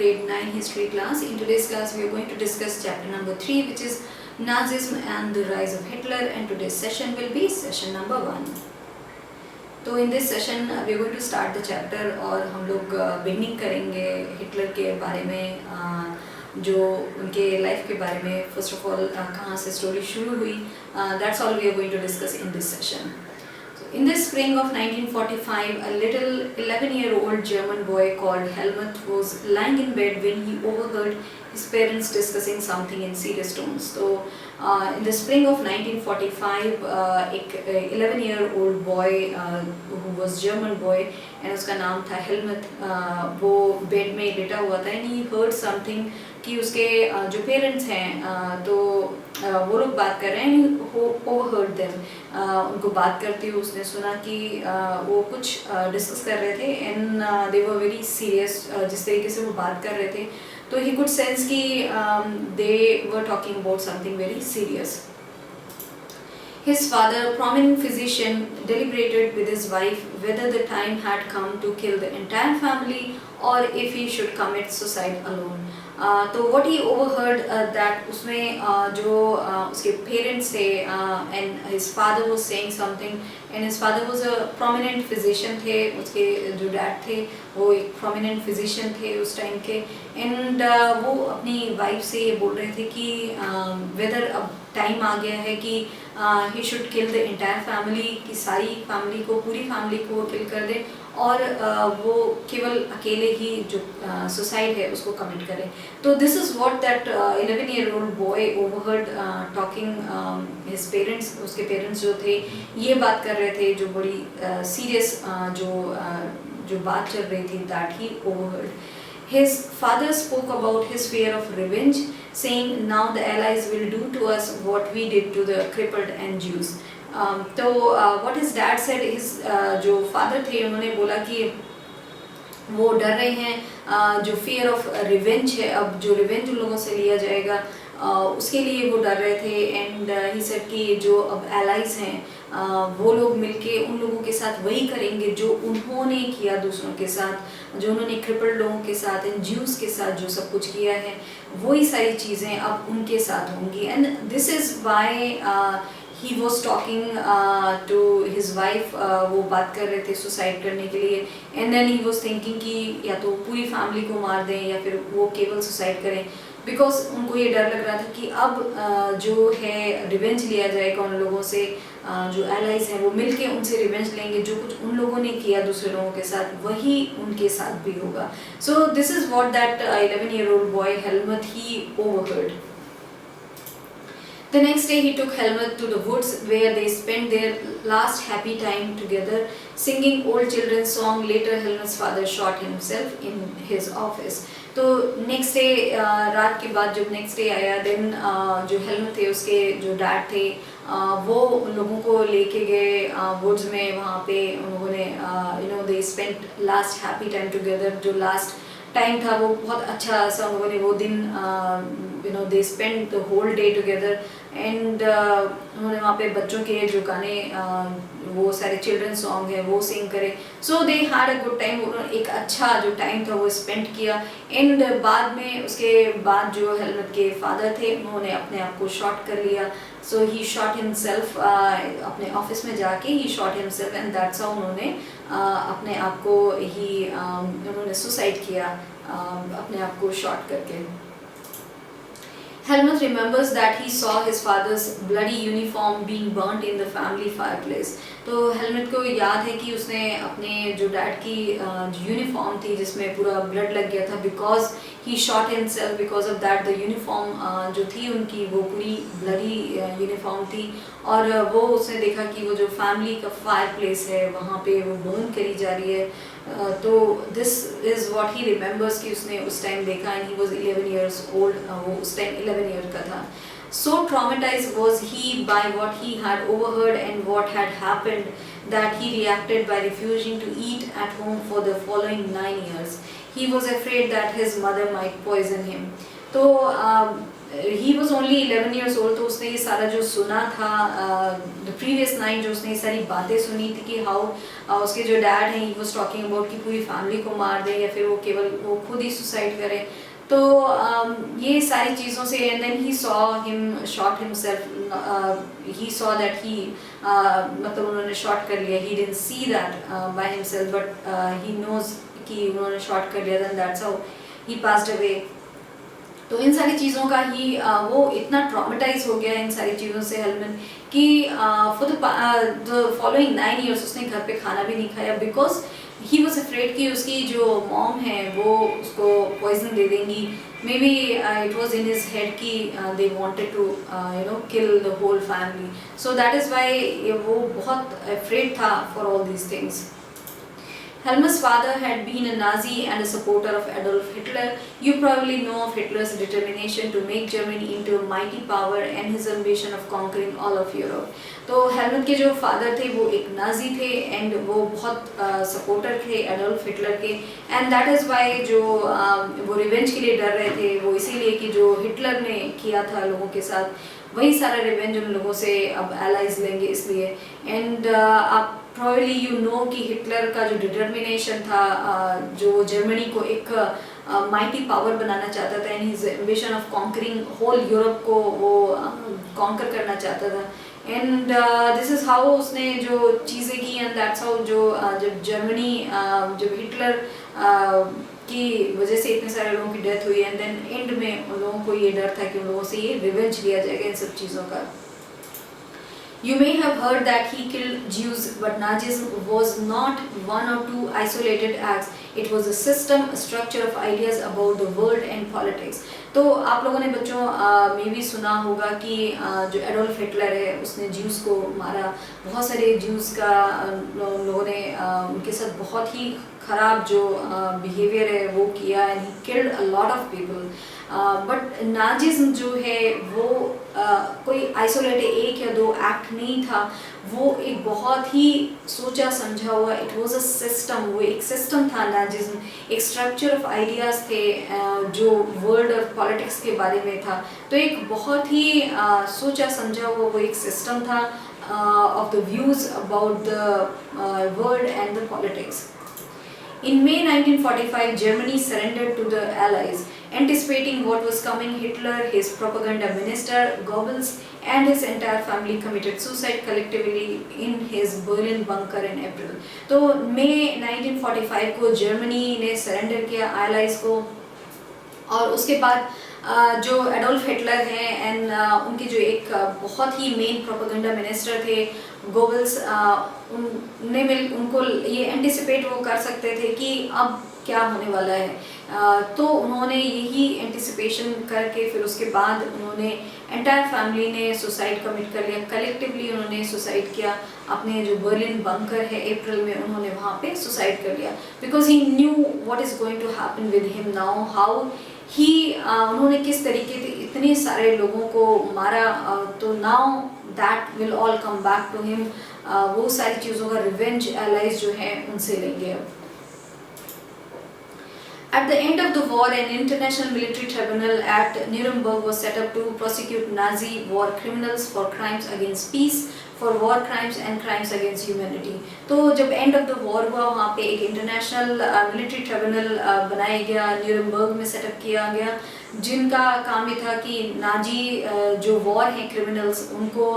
grade 9 history class. In today's class we are going to discuss chapter number 3, which is Nazism and the rise of Hitler, and today's session will be session number 1. तो in this session we are going to start the chapter और हम लोग beginning करेंगे Hitler के बारे में, जो उनके लाइफ के बारे में फर्स्ट ऑफ ऑल कहाँ से स्टोरी शुरू हुई. That's all we are going to discuss in this session. In the spring of 1945, a little 11-year-old German boy called Helmut was lying in bed when he overheard his parents discussing something in serious tones. So, in the spring of 1945, एक 11-year-old boy who was German boy and उसका नाम था Helmut, वो bed में लेटा हुआ था and he heard something कि उसके जो पेरेंट्स हैं तो वो लोग बात कर रहे हैं. overheard them, उनको बात करते हुए उसने सुना कि वो कुछ डिस्कस कर रहे थे and they were very serious. जिस तरीके से वो बात कर रहे थे तो he could sense कि they were talking about something very serious. His father, a prominent physician, deliberated with his wife whether the time had come to kill the entire family or if he should commit suicide alone. तो what he overheard that उसमें जो उसके parents थे and his father was saying something, and his father was a prominent physician थे, उसके जो dad थे वो एक prominent physician थे उस time के, and वो अपनी wife से ये बोल रहे थे कि whether अब time आ गया है कि he should kill the entire family, कि सारी family को, पूरी family को kill कर दे और वो केवल अकेले ही जो सुसाइड है उसको कमिट करें. तो this is what that 11-year-old boy overheard talking his parents. उसके पेरेंट्स जो थे ये बात कर रहे थे, जो बड़ी सीरियस जो बात चल रही थी, that he overheard. His father spoke about his fear of revenge, saying, "Now the Allies will do to us what we did to the crippled and Jews." तो what his dad said, his जो father थे उन्होंने बोला कि वो डर रहे हैं, जो fear of revenge है, अब जो revenge उन लोगों से लिया जाएगा उसके लिए वो डर रहे थे. and he said कि जो अब allies हैं वो लोग मिलके उन लोगों के साथ वही करेंगे जो उन्होंने किया दूसरों के साथ, जो उन्होंने crippled लोगों के साथ and Jews के साथ जो सब कुछ किया है वही सारी चीज़ें अब उनके साथ होंगी. and this is why he was talking to his wife. वो बात कर रहे थे सुसाइड करने के लिए, and then he was thinking कि या तो पूरी फैमिली को मार दें या फिर वो केवल सुसाइड करें, बिकॉज उनको ये डर लग रहा था कि अब जो है रिवेंज लिया जाएगा उन लोगों से, जो एलाइज हैं वो मिलके उनसे रिवेंज लेंगे, जो कुछ उन लोगों ने किया दूसरे लोगों के साथ वही उनके साथ भी होगा. So this is what that 11-year-old boy Helmut he overheard. The next day he took Helmut to the woods where they spent their last happy time together singing old children's song. Later Helmut's father shot himself in his office. तो next day रात के बाद जब next day आया, then जो helmet थे उसके जो डैड थे वो उन लोगों को लेके गए वुड्स में. वहाँ पे उन लोगों ने they spent last happy time together. जो लास्ट टाइम था वो बहुत अच्छा सा उन लोगों ने वो दिन they spend the whole day together. And उन्होंने वहाँ पे बच्चों के जो गाने वो सारे चिल्ड्रन सॉन्ग है वो सिंग करे. So they had a good time. उन्होंने एक अच्छा जो टाइम था वो स्पेंड किया. एंड बाद में उसके बाद जो हेलमेट के फादर थे उन्होंने अपने आप को शॉट कर लिया. सो ही शॉट हिमसेल्फ, अपने ऑफिस में जाके he shot himself, and that's how उन्होंने अपने आप को ही उन्होंने सुसाइड किया अपने आप को शॉट करके. Helmut remembers that he saw his father's bloody uniform being burnt in the family fireplace. तो हेलमेट को याद है कि उसने अपने जो डैड की यूनिफॉर्म थी जिसमें पूरा ब्लड लग गया था, because he shot himself. Because of that the uniform जो थी उनकी वो पूरी ब्लडी यूनिफॉर्म थी, और वो उसने देखा कि वो जो फैमिली का फायर प्लेस है वहाँ पे वो बर्न करी जा रही है. तो this is what he remembers कि उसने उस टाइम देखा. And he was 11 years old. वो उस टाइम 11 year का था. So traumatized was he by what he had overheard and what had happened that he reacted by refusing to eat at home for the following 9 years. He was afraid that his mother might poison him. तो he was only 11 years old, तो उसने ये सारा जो सुना था the previous night, जो उसने ये सारी बातें सुनी थी कि हाउ उसके जो डैड हैं ही वॉज टॉकिंग अबाउट कि पूरी फैमिली को मार दे या फिर वो केवल वो खुद ही सुसाइड करे। तो ये सारी चीज़ों से and then he saw him shot himself, he saw that he मतलब उन्होंने शॉट कर लिया, he didn't see that by himself but he knows कि उन्होंने शॉट कर लिया, then that's how he passed away. तो इन सारी चीज़ों का ही वो इतना ट्रॉमेटाइज हो गया इन सारी चीज़ों से हेलमन कि फॉर द फॉलोइंग 9 years उसने घर पे खाना भी नहीं खाया, बिकॉज ही वॉज अफ्रेड कि उसकी जो मॉम है वो उसको पॉइजन दे देंगी। May be it was in his head कि they wanted to kill the whole family, so that is why वो बहुत अफ्रेड था for all these things. Helmut's father had been a Nazi and a supporter of Adolf Hitler. You probably know of Hitler's determination to make Germany into a mighty power and his ambition of conquering all of Europe. तो Helmut के जो father थे वो एक Nazi थे and वो बहुत supporter थे एडोल्फ हिटलर के, एंड दैट इज़ वाई जो वो रिवेंज के लिए डर रहे थे वो इसीलिए कि जो हिटलर ने किया था लोगों के साथ वही सारा रिवेंज उन लोगों से अब एलाइज लेंगे इसलिए। एंड आप probably you know कि हिटलर का जो डिटर्मिनेशन था जो जर्मनी को एक माइटी पावर बनाना चाहता था and his ambition of conquering whole Europe को वो कॉन्कर करना चाहता था, एंड दिस इज़ हाउ उसने जो चीज़ें की एंड दैट्स हाउ जो जब जर्मनी जब हिटलर की वजह से इतने सारे लोगों की डेथ हुई एंड देन एंड में उन लोगों को ये डर था कि उन लोगों से ये रिवेंज लिया जाएगा इन सब चीज़ों का। You may have heard that he killed Jews, but Nazism was not one or two isolated acts. It was a system, a structure of ideas about the world and politics. तो आप लोगों ने बच्चों में भी सुना होगा कि जो एडोल्फ हिटलर है उसने ज्यूज़ को मारा, बहुत सारे ज्यूज़ का लोगों ने उनके साथ बहुत ही ख़राब जो बिहेवियर है वो किया and he killed a lot of people. But Nazism जो है वो कोई आइसोलेटेड एक या दो एक्ट नहीं था, वो एक बहुत ही सोचा समझा हुआ, इट वाज अ सिस्टम, वो एक सिस्टम था नाजिज्म, एक स्ट्रक्चर ऑफ आइडियाज़ थे जो वर्ल्ड और पॉलिटिक्स के बारे में था। तो एक बहुत ही सोचा समझा हुआ वो एक सिस्टम था of the views about the world and the politics. In May 1945, Germany surrendered to the Allies. Anticipating what was coming, Hitler, his propaganda minister, Goebbels, and his entire family committed suicide collectively in his Berlin bunker in April. तो मई 1945 को Germany ने surrender किया आयलाइज को, और उसके बाद जो Adolf Hitler हैं एंड उनके जो एक बहुत ही मेन प्रोपेगेंडा मिनिस्टर थे गोबल्स, उनको ये एंटिसिपेट वो कर सकते थे कि अब क्या होने वाला है, तो उन्होंने यही एंटिसिपेशन करके फिर उसके बाद उन्होंने एंटायर फैमिली ने सुसाइड कमिट कर लिया, कलेक्टिवली उन्होंने सुसाइड किया। अपने जो बर्लिन बंकर है अप्रैल में उन्होंने वहाँ पे सुसाइड कर लिया, because he knew what is going to happen with him now, how he उन्होंने किस तरीके से इतने सारे लोगों को मारा, तो now that will all come back to him, वो सारी चीज़ों का रिवेंज एलाइज जो है उनसे लेंगे। At the end of the war, an international military tribunal at Nuremberg was set up to prosecute Nazi war criminals for crimes against peace, for war crimes and crimes against humanity. तो जब end of the war हुआ वहाँ पे एक international military tribunal बनाया गया, Nuremberg में setup किया गया, जिनका काम ये था कि नाजी जो वॉर हैं क्रिमिनल्स उनको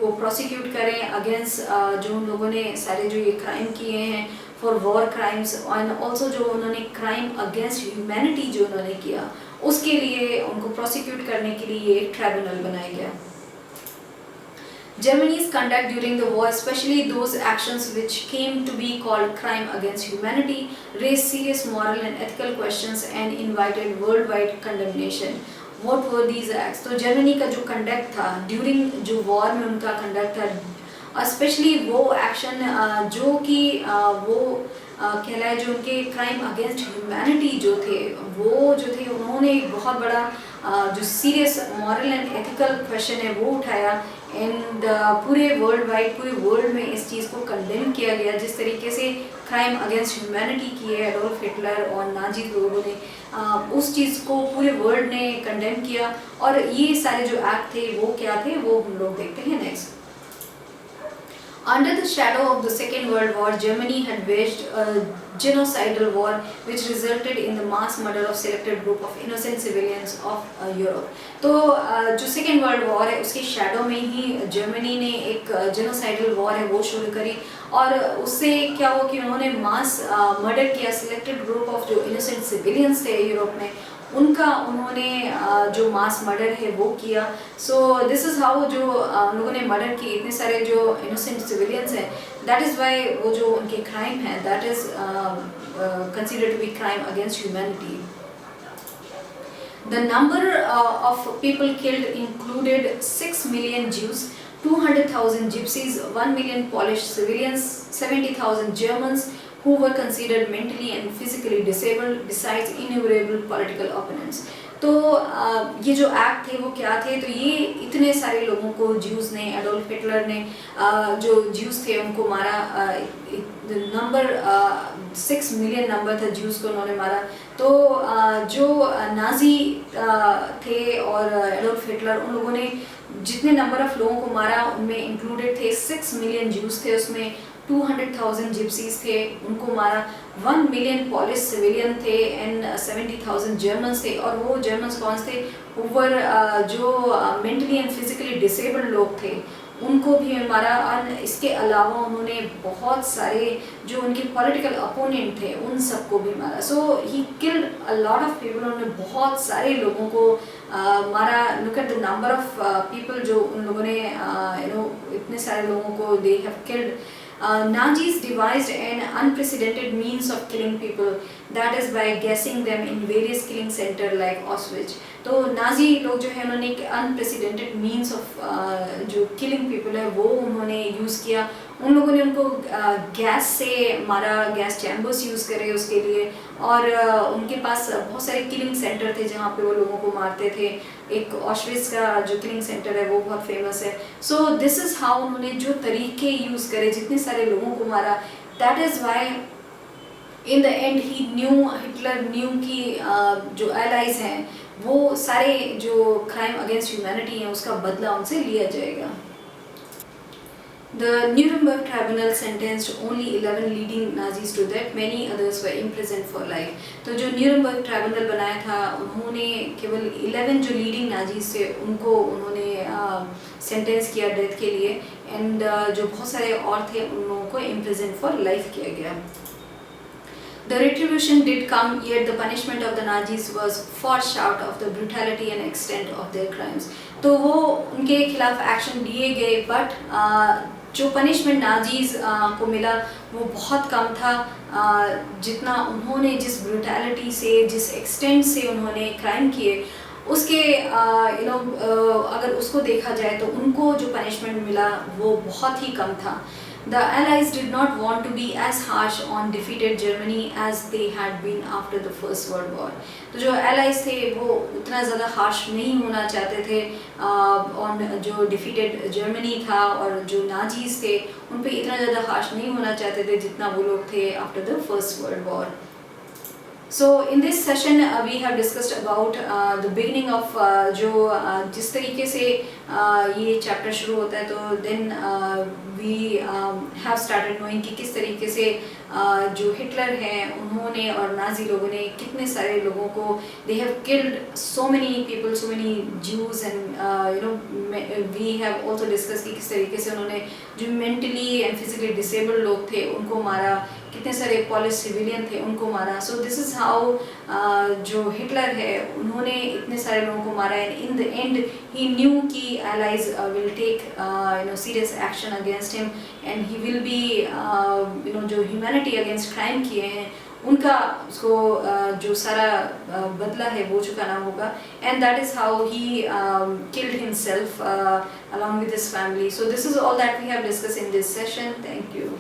वो प्रोसिक्यूट करें अगेंस्ट जो उन लोगों ने सारे जो ये क्राइम किए हैं for war crimes, and also जो उन्होंने क्राइम अगेंस्ट ह्यूमैनिटी जो उन्होंने किया उसके लिए उनको प्रोसिक्यूट करने के लिए ये ट्राइब्यूनल बनाया गया। Germany's conduct during the war, especially those actions which came to be called crime against humanity, raised serious moral and ethical questions and invited worldwide condemnation. What were these acts? तो Germany का जो conduct था during जो war में उनका conduct था, specially वो action जो कि वो कहलाए जो उनके क्राइम अगेंस्ट ह्यूमैनिटी जो थे वो जो थे उन्होंने एक बहुत बड़ा जो serious moral and ethical question है वो उठाया एंड पूरे वर्ल्ड वाइड, पूरे वर्ल्ड में इस चीज़ को कंडेम किया गया। जिस तरीके से क्राइम अगेंस्ट ह्यूमैनिटी किए एडोल्फ हिटलर और नाजी लोगों ने, उस चीज़ को पूरे वर्ल्ड ने कंडेम किया। और ये सारे जो एक्ट थे वो क्या थे, वो हम लोग देखते हैं next. Under the shadow of the Second World War, Germany had waged a genocidal war which resulted in the mass murder of selected group of innocent civilians of Europe. तो जो सेकेंड वर्ल्ड वॉर है उसके shadow में ही Germany ने एक genocidal war है वो शुरू करी, और उससे क्या हुआ कि उन्होंने मास मर्डर किया सिलेक्टेड ग्रुप ऑफ जो इनोसेंट सिविलियंस थे यूरोप में, उनका उन्होंने जो मास मर्डर है वो किया। सो दिस इज़ हाउ जो उन लोगों ने मर्डर की इतने सारे जो इनोसेंट सिविलियंस हैं, दैट इज़ वाई वो जो उनके क्राइम है that is considered to be crime against humanity. The number of people killed included 6 million Jews, 200,000 gypsies, 1 million Polish civilians, 70,000 Germans who were considered mentally and physically disabled, besides innumerable political opponents. तो ये जो act थे वो क्या थे, तो ये इतने सारे लोगों को ज्यूज़ ने, एडोल्फ हिटलर ने जो ज्यूज़ थे उनको मारा। नंबर 6 मिलियन नंबर था ज्यूज़ को उन्होंने मारा। तो जो नाजी थे और एडोल्फ हिटलर, उन लोगों ने जितने नंबर ऑफ लोगों को मारा उनमें इंक्लूडेड थे 6 मिलियन ज्यूज़ थे, उसमें 200,000 जिप्सीज थे उनको मारा, 1 मिलियन पॉलिश सिविलियन थे एंड 70,000 जर्मन्स थे। और वो जर्मन्स कौन थे, ओवर जो मेंटली एंड फिजिकली डिसेबल्ड लोग थे उनको भी मारा। और इसके अलावा उन्होंने बहुत सारे जो उनके पॉलिटिकल अपोनेंट थे उन सबको भी मारा। So he killed a lot of people, उन्होंने बहुत सारे लोगों को मारा। Look at the number of people जो उन लोगों ने इतने सारे लोगों को they have killed. Nazis devised an unprecedented means of killing people, that is by gassing them in various killing centers like Auschwitz. तो नाजी लोग जो है उन्होंने एक अनप्रेसिडेंटेड मीन्स ऑफ जो किलिंग पीपल है वो उन्होंने यूज़ किया। उन लोगों ने उनको गैस से मारा, गैस चैम्बर्स यूज़ करे उसके लिए, और उनके पास बहुत सारे किलिंग सेंटर थे जहाँ पे वो लोगों को मारते थे। एक ऑशविट्ज़ का जो किलिंग सेंटर है वो बहुत फेमस है। सो दिस इज़ हाउ उन्होंने जो तरीके यूज़ करे, जितने सारे लोगों को मारा, that is Y in the and he new, Hitler new की जो एलाइज हैं वो सारे जो क्राइम अगेंस्ट ह्यूमैनिटी हैं उसका बदला उनसे लिया जाएगा। The Nuremberg Tribunal sentenced only 11 leading Nazis to death. Many others were imprisoned for life. तो जो न्यूरमबर्ग ट्राइब्यूनल बनाया था उन्होंने केवल 11 जो लीडिंग नाजीज थे उनको उन्होंने सेंटेंस किया डेथ के लिए, एंड जो बहुत सारे और थे उन लोगों को इम्प्रिजन फॉर लाइफ किया गया। The retribution did come, yet the punishment of the Nazis was far short of the brutality and extent of their crimes. तो वो उनके खिलाफ एक्शन लिए गए, बट जो पनिशमेंट नाजीज को मिला वो बहुत कम था। जितना उन्होंने जिस ब्रूटैलिटी से, जिस एक्सटेंट से उन्होंने क्राइम किए उसके अगर उसको देखा जाए तो उनको जो पनिशमेंट मिला वो बहुत ही कम था। The Allies did not want to be as harsh on defeated Germany as they had been after the First World War. तो जो Allies थे वो उतना ज़्यादा harsh नहीं होना चाहते थे on जो defeated Germany था, और जो Nazis थे उन पे इतना ज़्यादा harsh नहीं होना चाहते थे जितना वो लोग थे after the First World War. So in this session we have discussed about the beginning of जो जिस तरीके से ये चैप्टर शुरू होता है, तो then we have started knowing कि किस तरीके से जो हिटलर हैं उन्होंने और नाजी लोगों ने कितने सारे लोगों को they have killed so many people, so many Jews, and we have also discussed कि किस तरीके से उन्होंने जो mentally and physically disabled लोग थे उनको मारा, कितने सारे पॉलिश सिविलियन थे उनको मारा। सो दिस इज़ हाउ जो हिटलर है उन्होंने इतने सारे लोगों को मारा, and in the and he new की allies will take serious action against him, and he will be जो humanity against crime किए हैं उनका उसको जो सारा बदला है वो चुकाना होगा, and that is how he killed himself along with his family. So this is all that we have discussed in this session. Thank you.